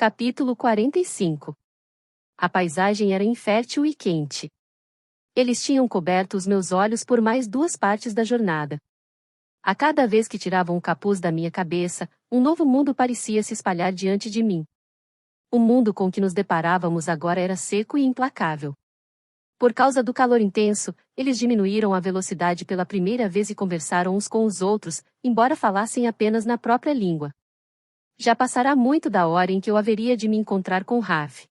Capítulo 45. A paisagem era infértil e quente. Eles tinham coberto os meus olhos por mais 2 partes da jornada. A cada vez que tiravam o capuz da minha cabeça, um novo mundo parecia se espalhar diante de mim. O mundo com que nos deparávamos agora era seco e implacável. Por causa do calor intenso, eles diminuíram a velocidade pela primeira vez e conversaram uns com os outros, embora falassem apenas na própria língua. Já passará muito da hora em que eu haveria de me encontrar com Raf.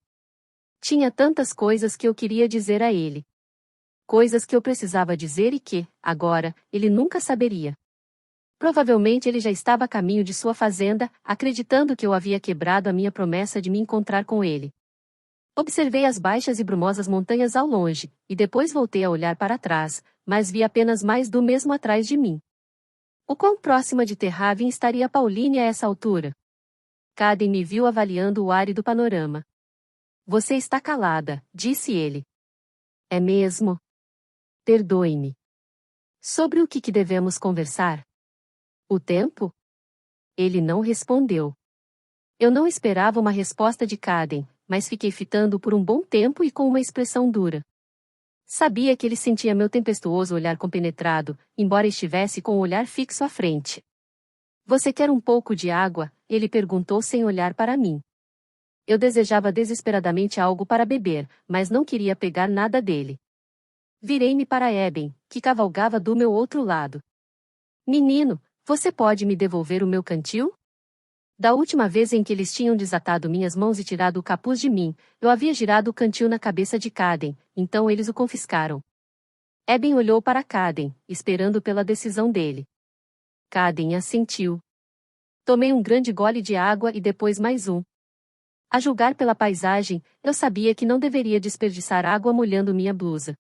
Tinha tantas coisas que eu queria dizer a ele. Coisas que eu precisava dizer e que, agora, ele nunca saberia. Provavelmente ele já estava a caminho de sua fazenda, acreditando que eu havia quebrado a minha promessa de me encontrar com ele. Observei as baixas e brumosas montanhas ao longe, e depois voltei a olhar para trás, mas vi apenas mais do mesmo atrás de mim. O quão próxima de Terravin estaria Pauline a essa altura? Caden me viu avaliando o árido panorama. Você está calada, disse ele. É mesmo? Perdoe-me. Sobre o que devemos conversar? O tempo? Ele não respondeu. Eu não esperava uma resposta de Caden, mas fiquei fitando por um bom tempo e com uma expressão dura. Sabia que ele sentia meu tempestuoso olhar compenetrado, embora estivesse com o olhar fixo à frente. Você quer um pouco de água? Ele perguntou sem olhar para mim. Eu desejava desesperadamente algo para beber, mas não queria pegar nada dele. Virei-me para Eben, que cavalgava do meu outro lado. Menino, você pode me devolver o meu cantil? Da última vez em que eles tinham desatado minhas mãos e tirado o capuz de mim, eu havia girado o cantil na cabeça de Caden, então eles o confiscaram. Eben olhou para Caden, esperando pela decisão dele. Caden assentiu. Tomei um grande gole de água e depois mais um. A julgar pela paisagem, eu sabia que não deveria desperdiçar água molhando minha blusa.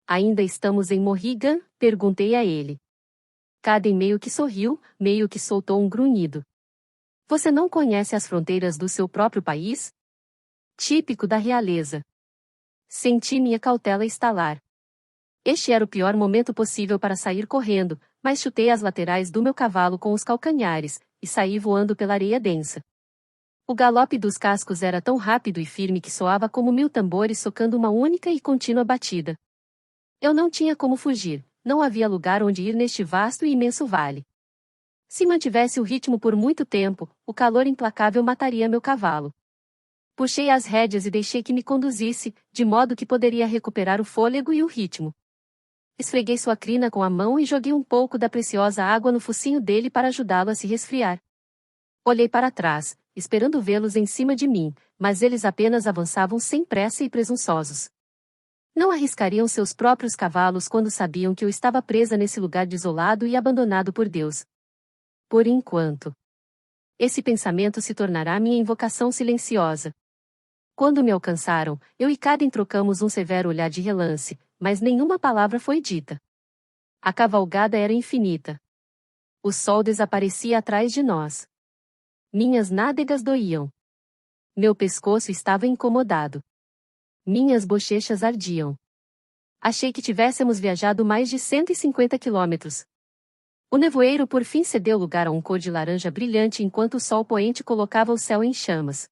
Ainda estamos em Morrigan? Perguntei a ele. Caden meio que sorriu, meio que soltou um grunhido. Você não conhece as fronteiras do seu próprio país? Típico da realeza. Senti minha cautela estalar. Este era o pior momento possível para sair correndo, mas chutei as laterais do meu cavalo com os calcanhares, e saí voando pela areia densa. O galope dos cascos era tão rápido e firme que soava como 1000 tambores socando uma única e contínua batida. Eu não tinha como fugir, não havia lugar onde ir neste vasto e imenso vale. Se mantivesse o ritmo por muito tempo, o calor implacável mataria meu cavalo. Puxei as rédeas e deixei que me conduzisse, de modo que poderia recuperar o fôlego e o ritmo. Esfreguei sua crina com a mão e joguei um pouco da preciosa água no focinho dele para ajudá-lo a se resfriar. Olhei para trás, esperando vê-los em cima de mim, mas eles apenas avançavam sem pressa e presunçosos. Não arriscariam seus próprios cavalos quando sabiam que eu estava presa nesse lugar desolado e abandonado por Deus. Por enquanto. Esse pensamento se tornará minha invocação silenciosa. Quando me alcançaram, eu e Caden trocamos um severo olhar de relance, mas nenhuma palavra foi dita. A cavalgada era infinita. O sol desaparecia atrás de nós. Minhas nádegas doíam. Meu pescoço estava incomodado. Minhas bochechas ardiam. Achei que tivéssemos viajado mais de 150 quilômetros. O nevoeiro por fim cedeu lugar a um cor de laranja brilhante enquanto o sol poente colocava o céu em chamas.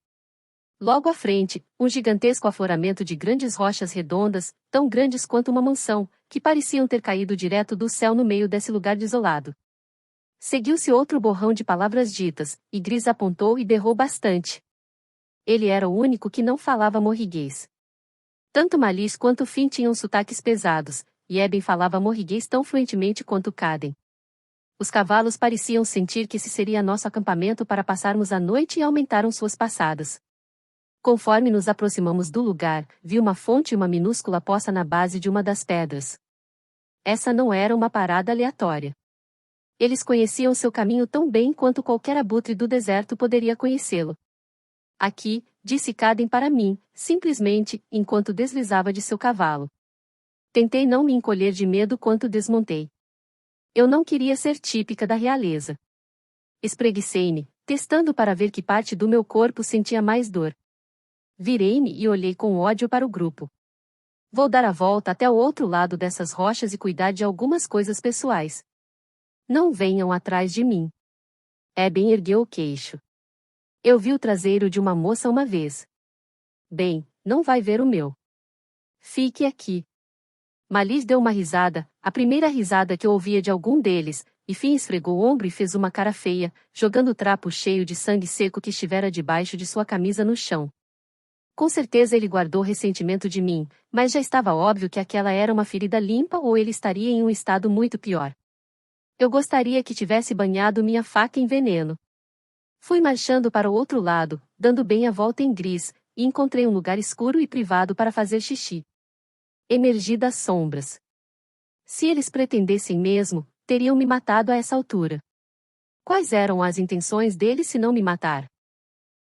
Logo à frente, um gigantesco afloramento de grandes rochas redondas, tão grandes quanto uma mansão, que pareciam ter caído direto do céu no meio desse lugar desolado. Seguiu-se outro borrão de palavras ditas, e Gris apontou e berrou bastante. Ele era o único que não falava morriguês. Tanto Malis quanto Finn tinham sotaques pesados, e Eben falava morriguês tão fluentemente quanto Caden. Os cavalos pareciam sentir que esse seria nosso acampamento para passarmos a noite e aumentaram suas passadas. Conforme nos aproximamos do lugar, vi uma fonte e uma minúscula poça na base de uma das pedras. Essa não era uma parada aleatória. Eles conheciam seu caminho tão bem quanto qualquer abutre do deserto poderia conhecê-lo. Aqui, disse Caden para mim, simplesmente, enquanto deslizava de seu cavalo. Tentei não me encolher de medo quanto desmontei. Eu não queria ser típica da realeza. Espreguicei-me, testando para ver que parte do meu corpo sentia mais dor. Virei-me e olhei com ódio para o grupo. Vou dar a volta até o outro lado dessas rochas e cuidar de algumas coisas pessoais. Não venham atrás de mim. Eben ergueu o queixo. Eu vi o traseiro de uma moça uma vez. Bem, não vai ver o meu. Fique aqui. Malice deu uma risada, a primeira risada que eu ouvia de algum deles, e Finn esfregou o ombro e fez uma cara feia, jogando o trapo cheio de sangue seco que estivera debaixo de sua camisa no chão. Com certeza ele guardou ressentimento de mim, mas já estava óbvio que aquela era uma ferida limpa ou ele estaria em um estado muito pior. Eu gostaria que tivesse banhado minha faca em veneno. Fui marchando para o outro lado, dando bem a volta em Gris, e encontrei um lugar escuro e privado para fazer xixi. Emergi das sombras. Se eles pretendessem mesmo, teriam me matado a essa altura. Quais eram as intenções deles se não me matar?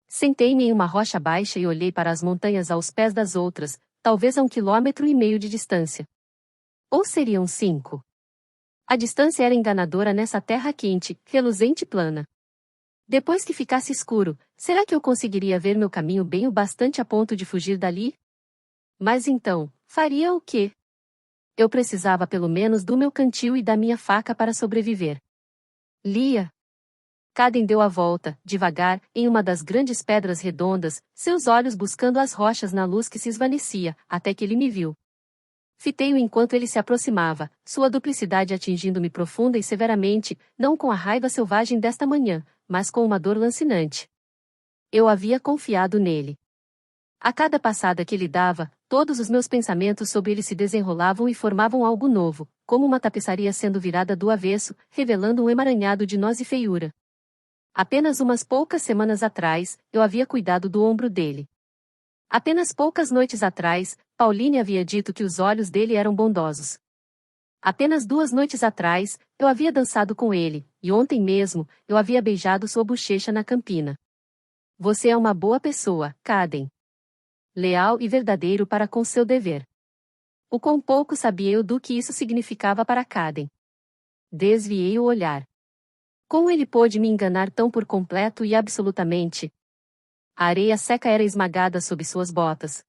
Sentei-me em uma rocha baixa e olhei para as montanhas aos pés das outras, talvez a 1,5 km de distância. Ou seriam 5? A distância era enganadora nessa terra quente, reluzente e plana. Depois que ficasse escuro, será que eu conseguiria ver meu caminho bem o bastante a ponto de fugir dali? Mas então, faria o quê? Eu precisava pelo menos do meu cantil e da minha faca para sobreviver. Lia. Caden deu a volta, devagar, em uma das grandes pedras redondas, seus olhos buscando as rochas na luz que se esvanecia, até que ele me viu. Fitei-o enquanto ele se aproximava, sua duplicidade atingindo-me profunda e severamente, não com a raiva selvagem desta manhã, mas com uma dor lancinante. Eu havia confiado nele. A cada passada que ele dava, todos os meus pensamentos sobre ele se desenrolavam e formavam algo novo, como uma tapeçaria sendo virada do avesso, revelando um emaranhado de nós e feiura. Apenas umas poucas semanas atrás, eu havia cuidado do ombro dele. Apenas poucas noites atrás, Pauline havia dito que os olhos dele eram bondosos. Apenas 2 noites atrás, eu havia dançado com ele, e ontem mesmo, eu havia beijado sua bochecha na campina. Você é uma boa pessoa, Caden. Leal e verdadeiro para com seu dever. O quão pouco sabia eu do que isso significava para Caden. Desviei o olhar. Como ele pôde me enganar tão por completo e absolutamente? A areia seca era esmagada sob suas botas.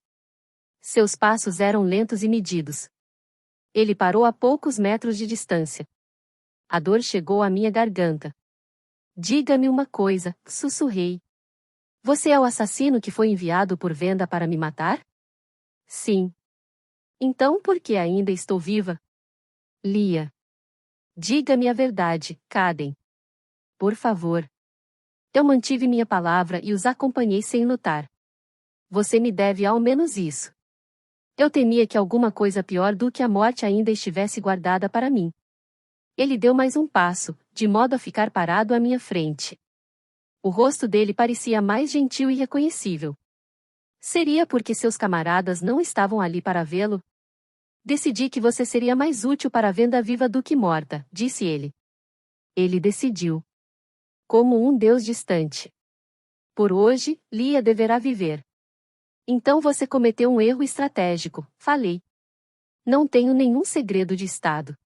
Seus passos eram lentos e medidos. Ele parou a poucos metros de distância. A dor chegou à minha garganta. Diga-me uma coisa, sussurrei. Você é o assassino que foi enviado por Venda para me matar? Sim. Então por que ainda estou viva? Lia. Diga-me a verdade, Caden. Por favor. Eu mantive minha palavra e os acompanhei sem lutar. Você me deve ao menos isso. Eu temia que alguma coisa pior do que a morte ainda estivesse guardada para mim. Ele deu mais um passo, de modo a ficar parado à minha frente. O rosto dele parecia mais gentil e reconhecível. Seria porque seus camaradas não estavam ali para vê-lo? Decidi que você seria mais útil para a Venda viva do que morta, disse ele. Ele decidiu. Como um deus distante. Por hoje, Lia deverá viver. Então você cometeu um erro estratégico, falei. Não tenho nenhum segredo de Estado.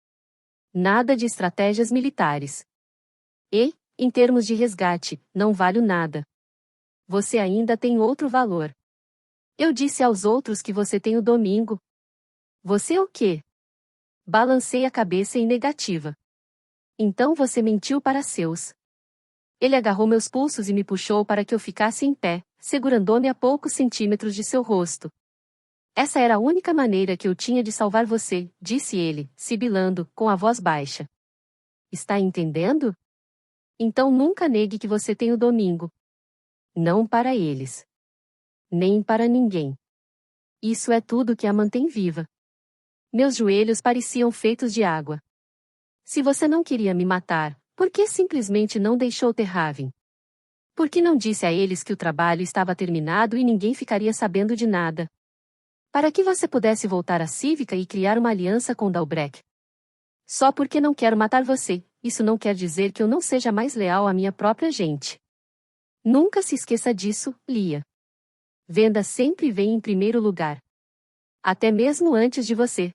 Nada de estratégias militares. E, em termos de resgate, não valho nada. Você ainda tem outro valor. Eu disse aos outros que você tem o domingo. Você o quê? Balancei a cabeça em negativa. Então você mentiu para seus. Ele agarrou meus pulsos e me puxou para que eu ficasse em pé, segurando-me a poucos centímetros de seu rosto. Essa era a única maneira que eu tinha de salvar você, disse ele, sibilando, com a voz baixa. Está entendendo? Então nunca negue que você tem o domingo. Não para eles. Nem para ninguém. Isso é tudo que a mantém viva. Meus joelhos pareciam feitos de água. Se você não queria me matar, por que simplesmente não deixou Terraven? Por que não disse a eles que o trabalho estava terminado e ninguém ficaria sabendo de nada? Para que você pudesse voltar à Cívica e criar uma aliança com Dalbrek. Só porque não quero matar você, isso não quer dizer que eu não seja mais leal à minha própria gente. Nunca se esqueça disso, Lia. Venda sempre vem em primeiro lugar. Até mesmo antes de você.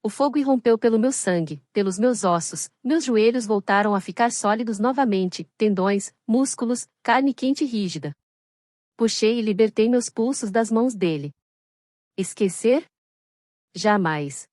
O fogo irrompeu pelo meu sangue, pelos meus ossos, meus joelhos voltaram a ficar sólidos novamente, tendões, músculos, carne quente e rígida. Puxei e libertei meus pulsos das mãos dele. Esquecer? Jamais.